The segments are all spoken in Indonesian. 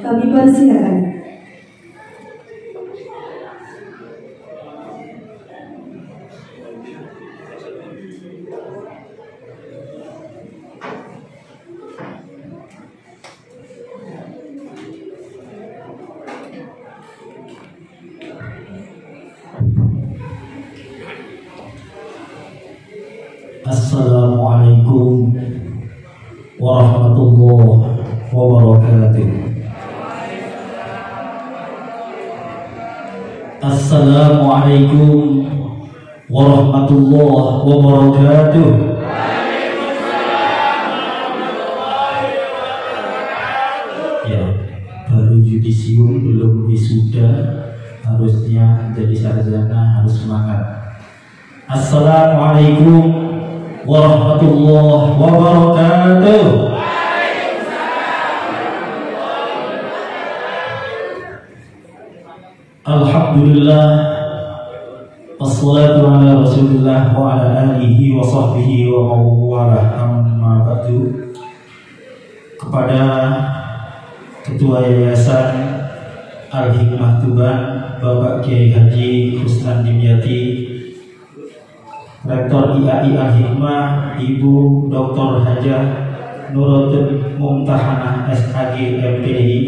Kami persilakan. Assalamualaikum warahmatullahi wabarakatuh. Assalamualaikum warahmatullahi wabarakatuh. Ya, baru yudisium belum wisuda, harusnya jadi sarjana harus semangat. Assalamualaikum warahmatullahi wabarakatuh. Alhamdulillah, wassalatu ala rasulillah wa ala alihi wa sahbihi wa mawalah, amma ba'du. Kepada Ketua Yayasan Al-Hikmah Tuban Bapak Kiai Haji Ruslan Dimyati, Rektor IAI Al-Hikmah Ibu Dr. Hajah Nuruddin Mumtahanah SAG MPDI,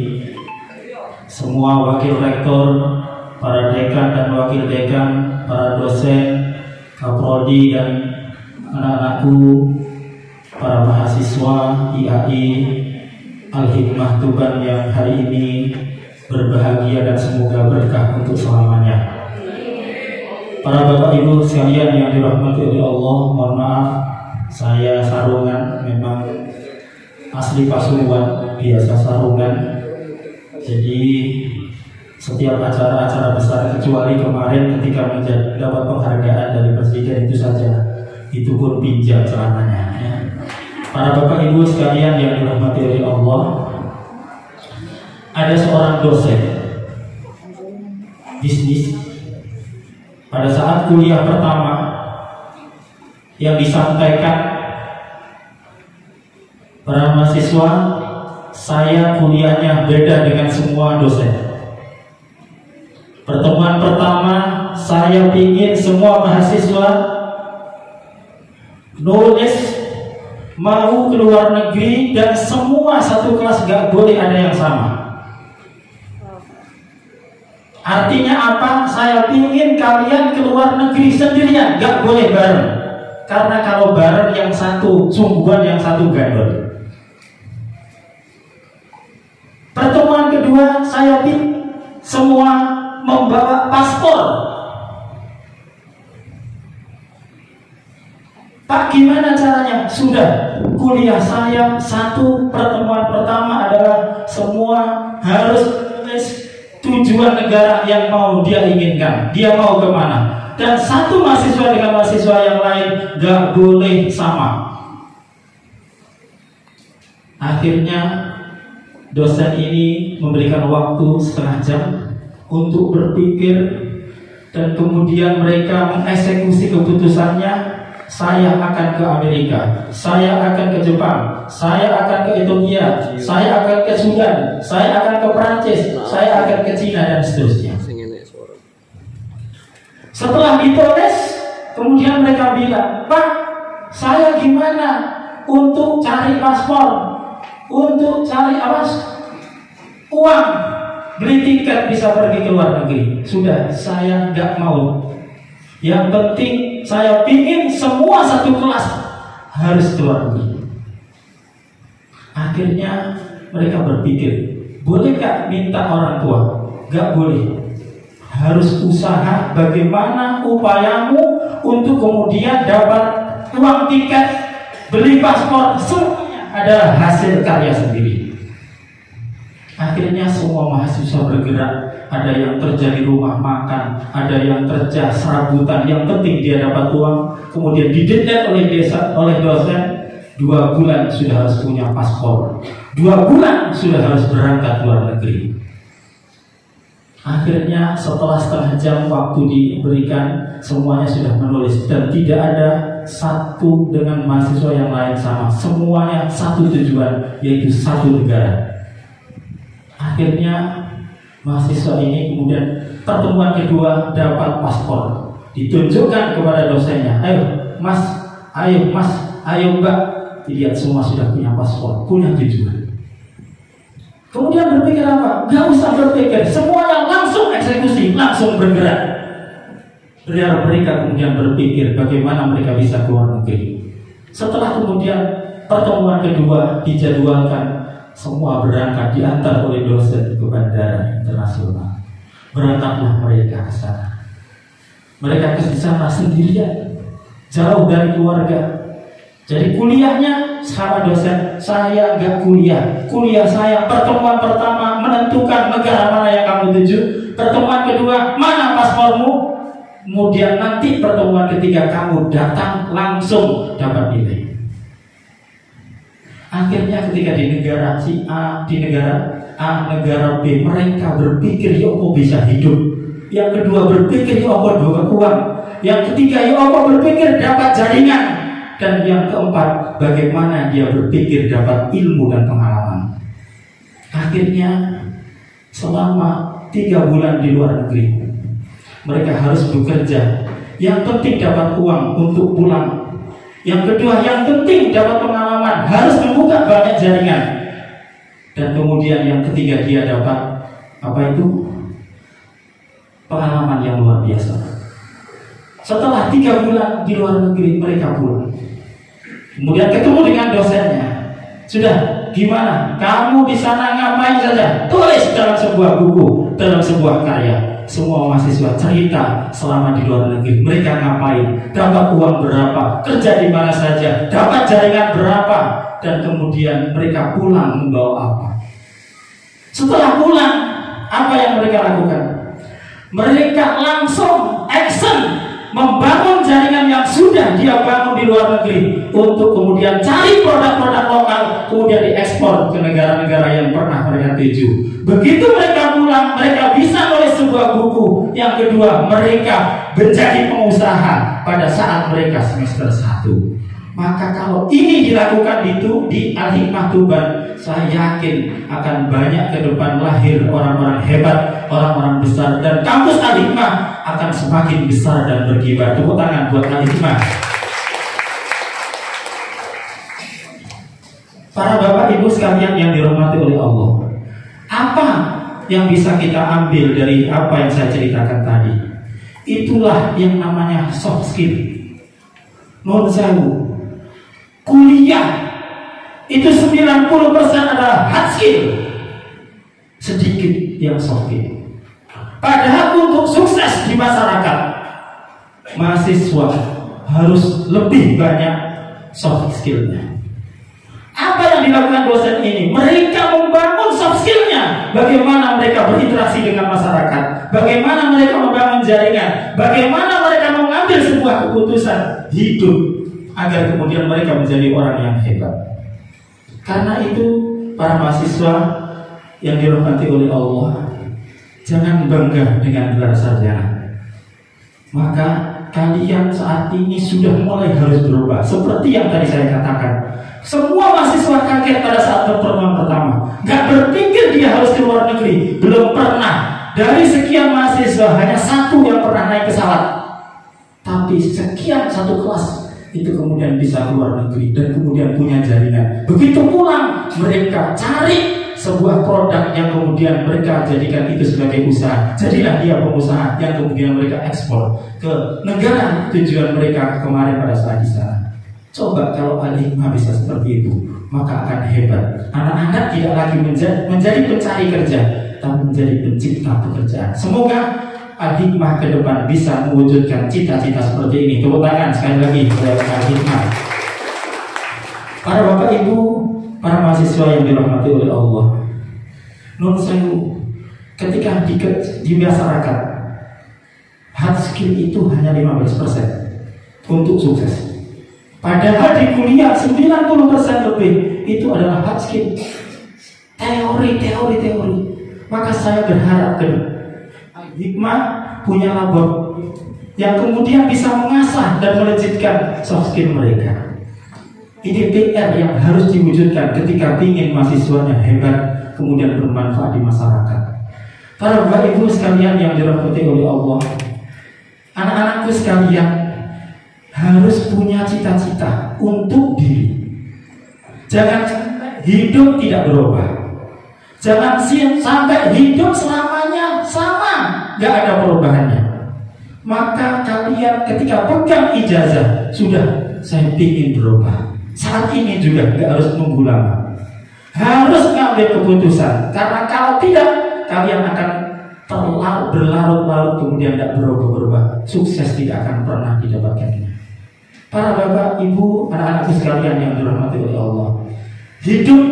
semua wakil rektor, para dekan dan wakil dekan, para dosen, kaprodi dan anak-anakku, para mahasiswa IAI Al-Hikmah Tuban yang hari ini berbahagia dan semoga berkah untuk selamanya. Para bapak ibu sekalian yang dirahmati oleh Allah, mohon maaf saya sarungan, memang asli Pasuruan, biasa sarungan. Jadi setiap acara-acara besar kecuali kemarin ketika dapat penghargaan dari presiden itu saja, itu pun pinjam celananya. Ya. Para bapak ibu sekalian yang dirahmati oleh Allah, ada seorang dosen bisnis pada saat kuliah pertama yang disampaikan para mahasiswa, saya kuliahnya beda dengan semua dosen. Pertemuan pertama, saya ingin semua mahasiswa nulis mau ke luar negeri dan semua satu kelas, gak boleh ada yang sama. Artinya apa? Saya ingin kalian ke luar negeri sendirian, gak boleh bareng. Karena kalau bareng yang satu sungguhan, yang satu gandol. Pertemuan kedua, saya ingin semua membawa paspor. Pak, gimana caranya? Sudah, kuliah saya satu pertemuan pertama adalah semua harus tulis tujuan negara yang mau dia inginkan, dia mau kemana, dan satu mahasiswa dengan mahasiswa yang lain gak boleh sama. Akhirnya dosen ini memberikan waktu setengah jam untuk berpikir, dan kemudian mereka mengeksekusi keputusannya. Saya akan ke Amerika, saya akan ke Jepang, saya akan ke Ethiopia, saya akan ke Sudan, saya akan ke Prancis, saya akan ke Cina, dan seterusnya. Setelah ditulis, kemudian mereka bilang, Pak, saya gimana untuk cari paspor, untuk cari uang, beli tiket bisa pergi ke luar negeri? Sudah, saya nggak mau. Yang penting saya ingin semua satu kelas harus keluar negeri. Akhirnya mereka berpikir, boleh gak minta orang tua? Gak boleh. Harus usaha bagaimana upayamu untuk kemudian dapat uang tiket, beli paspor, semuanya adalah hasil karya sendiri. Akhirnya semua mahasiswa bergerak. Ada yang kerja di rumah makan, ada yang kerja serabutan, yang penting dia dapat uang. Kemudian didenda oleh dosen, 2 bulan sudah harus punya paspor, 2 bulan sudah harus berangkat luar negeri. Akhirnya setelah setengah jam waktu diberikan, semuanya sudah menulis, dan tidak ada satu dengan mahasiswa yang lain sama. Semuanya satu tujuan, yaitu satu negara. Akhirnya mahasiswa ini kemudian pertemuan kedua dapat paspor, ditunjukkan kepada dosennya, ayo mas, ayo mbak, dilihat semua sudah punya paspor, punya tujuan. Kemudian berpikir apa? Gak usah berpikir, semuanya langsung eksekusi, langsung bergerak. Biar mereka kemudian berpikir bagaimana mereka bisa keluar negeri. Setelah kemudian pertemuan kedua dijadwalkan, semua berangkat, diantar oleh dosen ke bandara internasional. Berangkatlah mereka ke sana. Mereka ke sana sendirian, jauh dari keluarga. Jadi kuliahnya sama dosen, saya nggak kuliah. Kuliah saya pertemuan pertama menentukan negara mana yang kamu tuju. Pertemuan kedua, mana paspormu? Kemudian nanti pertemuan ketiga kamu datang langsung dapat nilai. Akhirnya ketika di negara si A, di negara A, negara B, mereka berpikir ya kok bisa hidup. Yang kedua berpikir ya kok dapat uang. Yang ketiga ya kok berpikir dapat jaringan. Dan yang keempat bagaimana dia berpikir dapat ilmu dan pengalaman. Akhirnya selama 3 bulan di luar negeri mereka harus bekerja. Yang penting dapat uang untuk pulang. Yang kedua, yang penting dapat pengalaman, harus membuka banyak jaringan. Dan kemudian yang ketiga dia dapat apa itu? Pengalaman yang luar biasa. Setelah 3 bulan di luar negeri mereka pulang. Kemudian ketemu dengan dosennya. Sudah, gimana? Kamu di sana ngapain saja? Tulis dalam sebuah buku, dalam sebuah karya. Semua mahasiswa cerita selama di luar negeri mereka ngapain, dapat uang berapa, kerja di mana saja, dapat jaringan berapa, dan kemudian mereka pulang membawa apa. Setelah pulang, apa yang mereka lakukan? Mereka langsung action membangun jaringan yang sudah dia bangun di luar negeri untuk kemudian cari produk-produk lokal, kemudian diekspor ke negara-negara yang pernah mereka tuju. Begitu mereka pulang, mereka bisa nulis sebuah buku. Yang kedua, mereka menjadi pengusaha pada saat mereka semester 1. Maka kalau ini dilakukan itu di Al-Hikmah Tuban, saya yakin akan banyak ke depan lahir orang-orang hebat, orang-orang besar, dan kampus Al-Hikmah akan semakin besar dan berkibar. Tepuk tangan buat Al-Hikmah. Para bapak ibu sekalian yang dirahmati oleh Allah, apa yang bisa kita ambil dari apa yang saya ceritakan tadi? Itulah yang namanya soft skill. Menurut saya, kuliah itu 90% adalah hard skill, sedikit yang soft skill. Padahal untuk sukses di masyarakat, mahasiswa harus lebih banyak soft skillnya. Apa yang dilakukan dosen ini? Mereka membangun soft skillnya. Bagaimana mereka berinteraksi dengan masyarakat, bagaimana mereka membangun jaringan, bagaimana mereka mengambil sebuah keputusan hidup agar kemudian mereka menjadi orang yang hebat. Karena itu para mahasiswa yang dirahmati oleh Allah, jangan bangga dengan gelar sarjana. Maka kalian saat ini sudah mulai harus berubah. Seperti yang tadi saya katakan, semua mahasiswa kaget pada saat pertemuan pertama. Gak berpikir dia harus ke luar negeri. Belum pernah. Dari sekian mahasiswa hanya 1 yang pernah naik pesawat. Tapi sekian satu kelas itu kemudian bisa keluar negeri dan kemudian punya jaringan. Begitu pulang, mereka cari sebuah produk yang kemudian mereka jadikan itu sebagai usaha. Jadilah dia pengusaha yang kemudian mereka ekspor ke negara tujuan mereka kemarin pada saat di sana. Coba kalau Al-Hikmah bisa seperti itu, maka akan hebat. Anak-anak tidak lagi menjadi pencari kerja, tapi menjadi pencipta pekerjaan. Semoga Al-Hikmah ke depan bisa mewujudkan cita-cita seperti ini. Tepuk tangan sekali lagi kepada Al-Hikmah. Para bapak ibu, para mahasiswa yang dirahmati oleh Allah, nun sewu, ketika di masyarakat, hard skill itu hanya 15% untuk sukses. Padahal di kuliah 90% lebih itu adalah hard skill, teori. Maka saya berharap Hikmah punya labor yang kemudian bisa mengasah dan melejitkan soft skill mereka. Ini PR yang harus diwujudkan ketika ingin mahasiswanya hebat, kemudian bermanfaat di masyarakat. Para Bapak Ibu sekalian yang dirahmati oleh Allah, anak-anakku sekalian harus punya cita-cita untuk diri. Jangan hidup tidak berubah. Jangan sampai hidup selamanya sama, gak ada perubahannya. Maka kalian ketika pegang ijazah, sudah, saya ingin berubah. Saat ini juga gak harus nunggu lama. Harus ngambil keputusan. Karena kalau tidak, kalian akan berlarut-larut kemudian tidak berubah-ubah. Sukses tidak akan pernah didapatkannya. Para Bapak, Ibu, anak-anakku sekalian yang dirahmati oleh Allah, hidup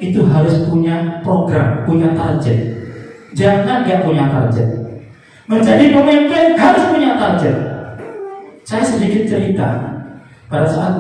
itu harus punya program, punya target. Jangan gak punya target. Menjadi pemimpin harus punya target. Saya sedikit cerita. Pada saat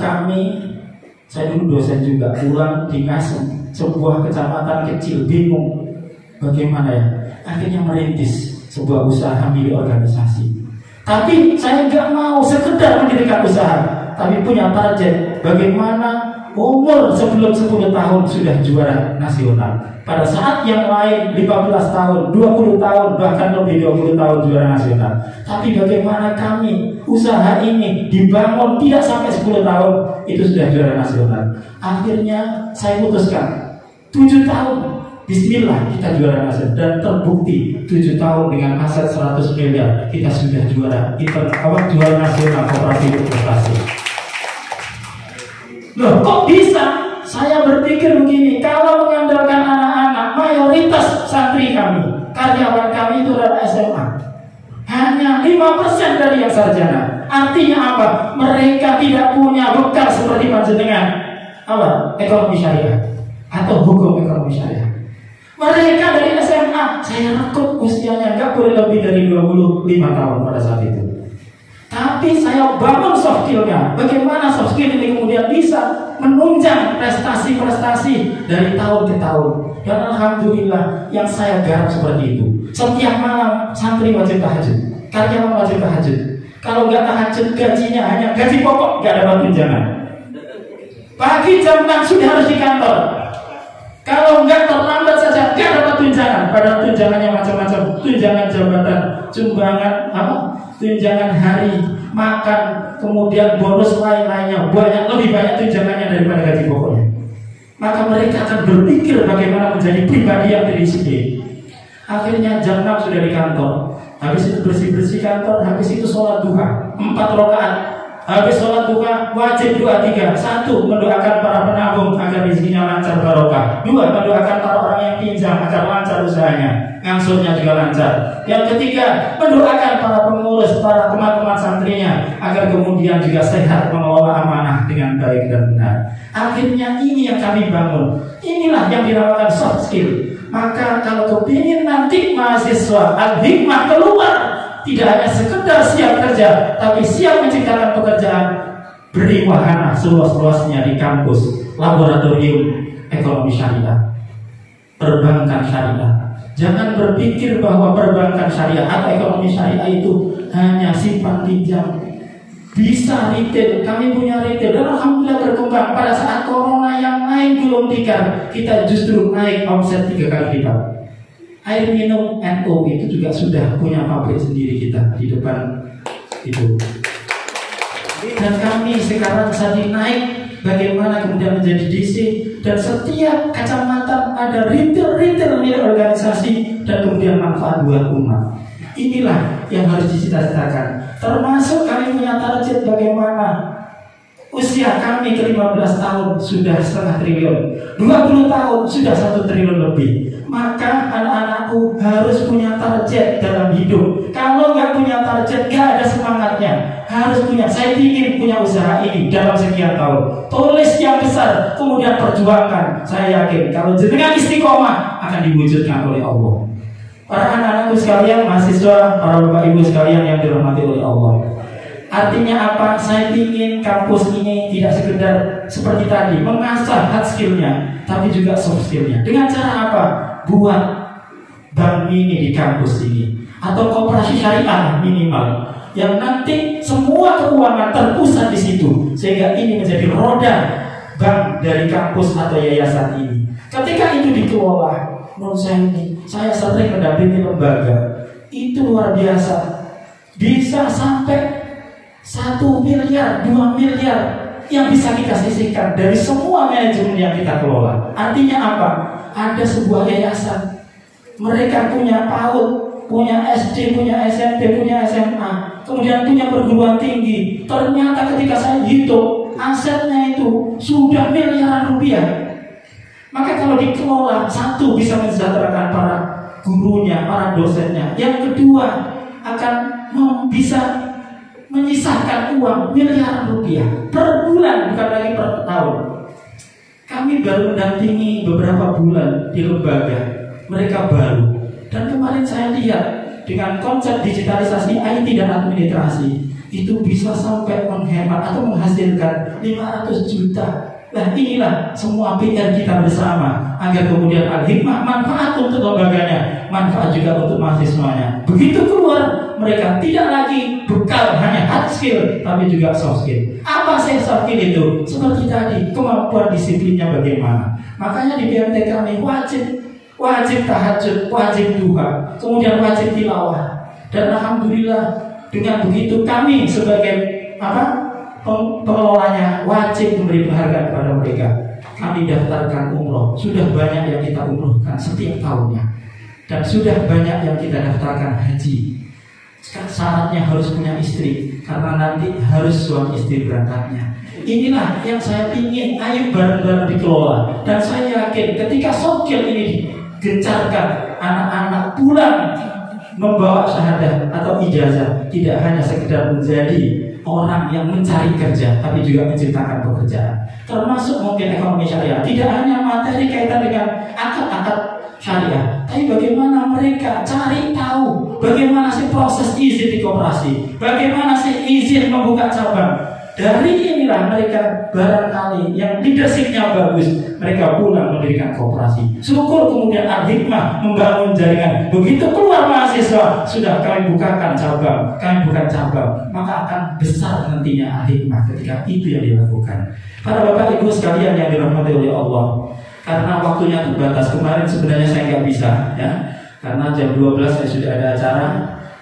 saya dulu dosen juga, pulang di Ngasem, sebuah kecamatan kecil, bingung bagaimana ya. Akhirnya merintis sebuah usaha milik organisasi. Tapi saya nggak mau sekedar mendirikan usaha, tapi punya target bagaimana umur sebelum 10 tahun sudah juara nasional. Pada saat yang lain 15 tahun, 20 tahun, bahkan lebih 20 tahun juara nasional. Tapi bagaimana kami usaha ini dibangun tidak sampai 10 tahun itu sudah juara nasional. Akhirnya saya putuskan 7 tahun, bismillah kita juara nasional. Dan terbukti 7 tahun dengan aset 100 miliar kita sudah juara juara nasional kooperatif investasi. Loh, kok bisa? Saya berpikir begini, kalau mengandalkan anak-anak, mayoritas santri kami, karyawan kami itu adalah SMA. Hanya 5% dari yang sarjana. Artinya apa? Mereka tidak punya bekal seperti panjenengan. Apa? Ekonomi syariah atau hukum ekonomi syariah. Mereka dari SMA, saya rekrut usianya nggak boleh lebih dari 25 tahun pada saat itu. Tapi saya bangun soft skill-nya. Bagaimana soft skill ini kemudian bisa menunjang prestasi-prestasi dari tahun ke tahun. Dan alhamdulillah yang saya garap seperti itu. Setiap malam santri wajib tahajud, karyawan wajib tahajud. Kalau nggak tahajud, gajinya hanya gaji pokok, nggak dapat tunjangan. Pagi jam 6 sudah harus di kantor. Kalau nggak terlambat saja, nggak dapat tunjangan. Padahal tunjangannya macam-macam, tunjangan jabatan, tunjangan hari, makan, kemudian bonus lain-lainnya, lebih banyak tunjangannya daripada gaji pokoknya. Maka mereka akan berpikir bagaimana menjadi pribadi yang terdisiplin. Akhirnya jam 6 sudah di kantor. Habis itu bersih-bersih kantor, habis itu sholat duha 4 rakaat. Habis sholat duha wajib doa 3. 1. Mendoakan para penabung agar rezekinya lancar barokah. 2. Mendoakan para orang yang pinjam agar lancar usahanya, ngangsurnya juga lancar. Yang ketiga, mendoakan para pengurus, para teman-teman santrinya agar kemudian juga sehat mengelola amanah dengan baik dan benar. Akhirnya ini yang kami bangun. Inilah yang dinamakan soft skill. Maka kalau kepingin nanti mahasiswa al-hikmah keluar, tidak hanya sekedar siap kerja, tapi siap menciptakan pekerjaan, beri wahana seluas-luasnya di kampus, laboratorium ekonomi syariah, perbankan syariah. Jangan berpikir bahwa perbankan syariah atau ekonomi syariah itu hanya simpan pinjam. Bisa retail, kami punya retail dan alhamdulillah berkembang. Pada saat corona yang lain belum tikar, kita justru naik omset 3 kali lipat. Air minum NO itu juga sudah punya pabrik sendiri kita di depan itu. Dan kami sekarang sedang naik bagaimana kemudian menjadi DC, dan setiap kacamata ada retail milik organisasi dan kemudian manfaat buat umat. Inilah yang harus dicita-citakan. Termasuk kami punya target bagaimana usia kami ke 15 tahun sudah 0,5 triliun, 20 tahun sudah 1 triliun lebih. Maka anak-anakku harus punya target dalam hidup. Kalau nggak punya target, nggak ada semangatnya. Harus punya, saya ingin punya usaha ini dalam sekian tahun. Tulis yang besar, kemudian perjuangkan. Saya yakin kalau jenengan istiqomah akan diwujudkan oleh Allah. Para anak-anakku sekalian, mahasiswa, para bapak ibu sekalian yang dirahmati oleh Allah. Artinya apa? Saya ingin kampus ini tidak sekedar seperti tadi mengasah hard skill-nya, tapi juga soft skill-nya. Dengan cara apa? Buat bank mini di kampus ini, atau koperasi syariah minimal, yang nanti semua keuangan terpusat di situ, sehingga ini menjadi roda bank dari kampus atau yayasan ini. Ketika itu dikelola, menurut saya sering mendampingi lembaga, itu luar biasa, bisa sampai 1 miliar, 2 miliar yang bisa kita sisihkan dari semua manajemen yang kita kelola. Artinya apa? Ada sebuah yayasan, mereka punya PAUD, punya SD, punya SMP, punya SMA, kemudian punya perguruan tinggi. Ternyata ketika saya hitung, asetnya itu sudah miliaran rupiah. Maka kalau dikelola, satu bisa mensejahterakan para gurunya, para dosennya. Yang kedua akan bisa menyisahkan uang miliaran rupiah per bulan, bukan lagi per tahun. Kami baru mendampingi beberapa bulan di lembaga, mereka baru. Dan kemarin saya lihat dengan konsep digitalisasi IT dan administrasi, itu bisa sampai menghemat atau menghasilkan 500 juta. Nah, inilah semua PR kita bersama, agar kemudian Al-Hikmah manfaat untuk lembaganya, manfaat juga untuk mahasiswanya. Begitu keluar, mereka tidak lagi bekal hanya hard skill, tapi juga soft skill. Apa sih soft skill itu? Seperti tadi, kemampuan disiplinnya bagaimana. Makanya di BMT kami wajib tahajud, wajib duha, kemudian wajib tilawah. Dan alhamdulillah dengan begitu kami sebagai pengelolanya wajib memberi penghargaan kepada mereka. Kami daftarkan umroh, sudah banyak yang kita umrohkan setiap tahunnya, dan sudah banyak yang kita daftarkan haji. Syaratnya harus punya istri, karena nanti harus suami istri berangkatnya. Inilah yang saya ingin, ayo bareng-bareng dikelola. Dan saya yakin ketika sokil ini digencarkan, anak-anak pulang membawa syahadah atau ijazah, tidak hanya sekedar menjadi orang yang mencari kerja, tapi juga menciptakan pekerjaan. Termasuk mungkin ekonomi syariah, tidak hanya materi kaitan dengan akad-akad syariah, tapi bagaimana mereka cari tahu bagaimana sih proses izin di koperasi, bagaimana sih izin membuka cabang. Dari inilah mereka barangkali yang leadershipnya bagus, mereka pulang mendirikan koperasi. Syukur kemudian Al-Hikmah membangun jaringan. Begitu keluar mahasiswa, sudah kami bukakan cabang, kami bukan cabang, maka akan besar nantinya Al-Hikmah ketika itu yang dilakukan. Para bapak ibu sekalian yang dirahmati oleh Allah, karena waktunya terbatas, kemarin sebenarnya saya nggak bisa, ya, karena jam 12 saya sudah ada acara.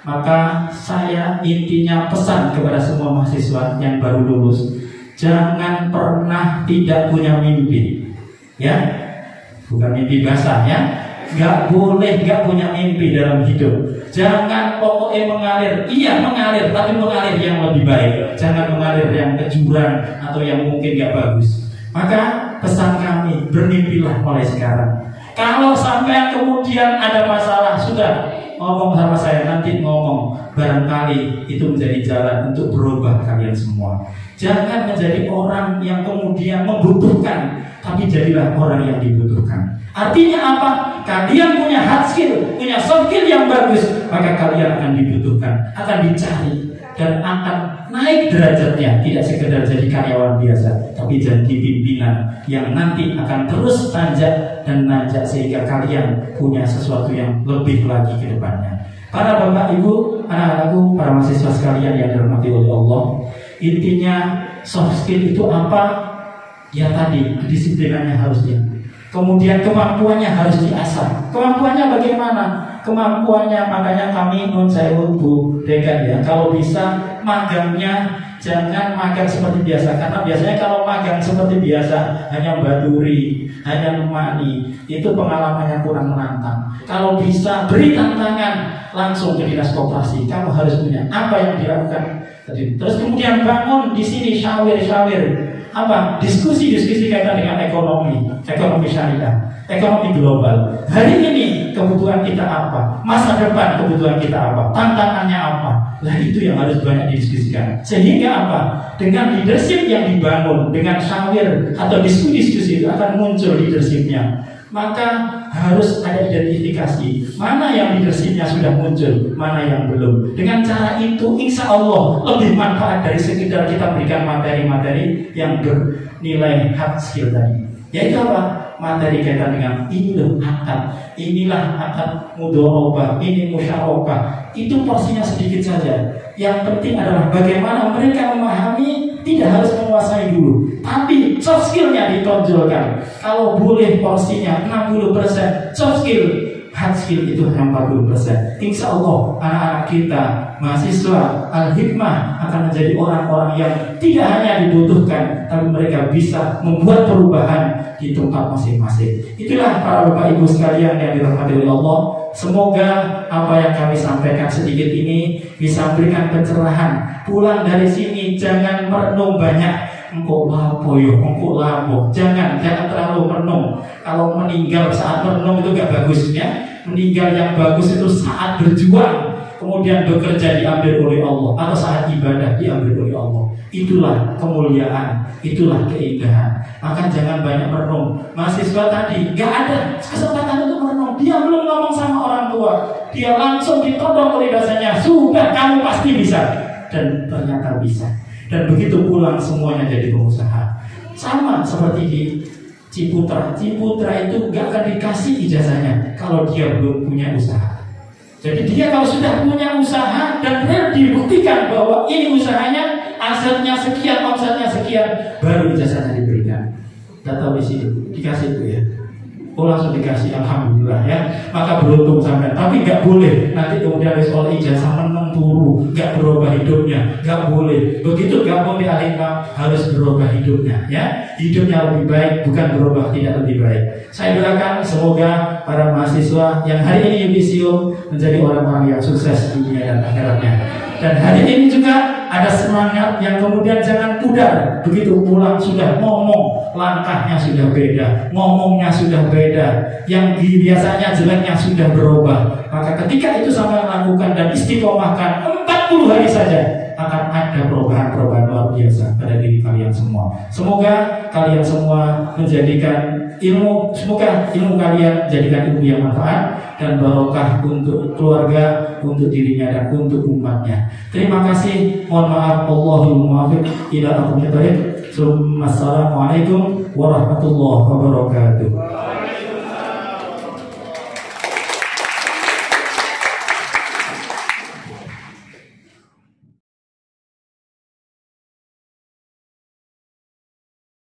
Maka saya intinya pesan kepada semua mahasiswa yang baru lulus, jangan pernah tidak punya mimpi, ya, bukan mimpi basah, ya. Gak boleh gak punya mimpi dalam hidup. Jangan pokoknya mengalir, iya mengalir, tapi mengalir yang lebih baik. Jangan mengalir yang kejuran atau yang mungkin gak bagus. Maka pesan kami, bermimpilah mulai sekarang. Kalau sampai kemudian ada masalah, sudah ngomong sama saya, nanti ngomong, barangkali itu menjadi jalan untuk berubah kalian semua. Jangan menjadi orang yang kemudian membutuhkan, tapi jadilah orang yang dibutuhkan. Artinya apa? Kalian punya hard skill, punya soft skill yang bagus, maka kalian akan dibutuhkan, akan dicari, dan akan naik derajatnya. Tidak sekedar jadi karyawan biasa, tapi jadi pimpinan yang nanti akan terus tanjak dan nanjak sehingga kalian punya sesuatu yang lebih lagi ke depannya. Para bapak ibu, anak-anakku, para mahasiswa sekalian yang dirahmati oleh Allah, intinya soft skill itu apa? Ya tadi, kedisiplinannya harus kemudian kemampuannya harus diasah. Kemampuannya bagaimana? Kemampuannya, makanya kami Bu Dekan, ya, kalau bisa magangnya jangan magang seperti biasa. Karena biasanya kalau magang seperti biasa hanya baturi, hanya nemani, itu pengalamannya kurang menantang. Kalau bisa beri tantangan, langsung ke dinas koperasi. Kamu harus punya apa yang dilakukan tadi. Terus kemudian bangun di sini syawir-syawir, apa, diskusi-diskusi kaitan dengan ekonomi syariah, ekonomi global. Hari ini kebutuhan kita apa? Masa depan kebutuhan kita apa? Tantangannya apa? Nah, itu yang harus banyak didiskusikan. Sehingga apa? Dengan leadership yang dibangun, dengan syawir atau diskusi-diskusi itu akan muncul leadershipnya. Maka harus ada identifikasi mana yang leadershipnya sudah muncul, mana yang belum. Dengan cara itu insya Allah lebih manfaat dari sekedar kita berikan materi-materi yang bernilai hard skill tadi. Yaitu apa? Materi kaitan dengan inilah akad mudharabah, ini musyarakah. Itu porsinya sedikit saja. Yang penting adalah bagaimana mereka memahami, tidak harus menguasai dulu, tapi soft skillnya ditonjolkan. Kalau boleh porsinya 60% soft skill, hard skill itu hanya 40%. Insya Allah anak-anak kita, mahasiswa Al-Hikmah akan menjadi orang-orang yang tidak hanya dibutuhkan, tapi mereka bisa membuat perubahan di tempat masing-masing. Itulah para Bapak Ibu sekalian yang dirahmati oleh Allah. Semoga apa yang kami sampaikan sedikit ini bisa memberikan pencerahan. Pulang dari sini jangan merenung banyak. Engkau lapo yo, engkau lapo. Jangan terlalu merenung. Kalau meninggal saat merenung itu gak bagus ya. Meninggal yang bagus itu saat berjuang, kemudian bekerja diambil oleh Allah, atau saat ibadah diambil oleh Allah. Itulah kemuliaan, itulah keindahan. Maka jangan banyak merenung. Mahasiswa tadi gak ada kesempatan untuk merenung. Dia belum ngomong sama orang tua, dia langsung ditodong oleh dosennya. Sudah, kamu pasti bisa. Dan ternyata bisa. Dan begitu pulang semuanya jadi pengusaha. Sama seperti di Ciputra. Ciputra itu gak akan dikasih ijazahnya kalau dia belum punya usaha. Jadi dia kalau sudah punya usaha dan dibuktikan bahwa ini usahanya, asetnya sekian, omsetnya sekian, baru ijazahnya diberikan. Data di sini dikasih itu ya. Oh langsung dikasih, alhamdulillah ya. Maka beruntung sampai. Tapi nggak boleh nanti kemudian soal ijazah menang turu, nggak berubah hidupnya, nggak boleh. Begitu nggak boleh alimah, harus berubah hidupnya ya. Hidupnya lebih baik, bukan berubah tidak lebih baik. Saya doakan semoga para mahasiswa yang hari ini yudisium menjadi orang-orang yang sukses di dunia dan akhiratnya. Dan hari ini juga ada semangat yang kemudian jangan pudar. Begitu pulang sudah ngomong, langkahnya sudah beda, ngomongnya sudah beda, yang biasanya jeleknya sudah berubah. Maka ketika itu sama lakukan dan istiqomahkan 40 hari saja, akan ada perubahan-perubahan luar biasa pada diri kalian semua. Semoga kalian semua menjadikan ilmu, semoga ilmu kalian jadikan ilmu yang manfaat dan barokah untuk keluarga, untuk dirinya dan untuk umatnya. Terima kasih. Mohon maaf, Allahul muwaffiq ila aqwamit thoriq. Assalamualaikum warahmatullahi wabarakatuh.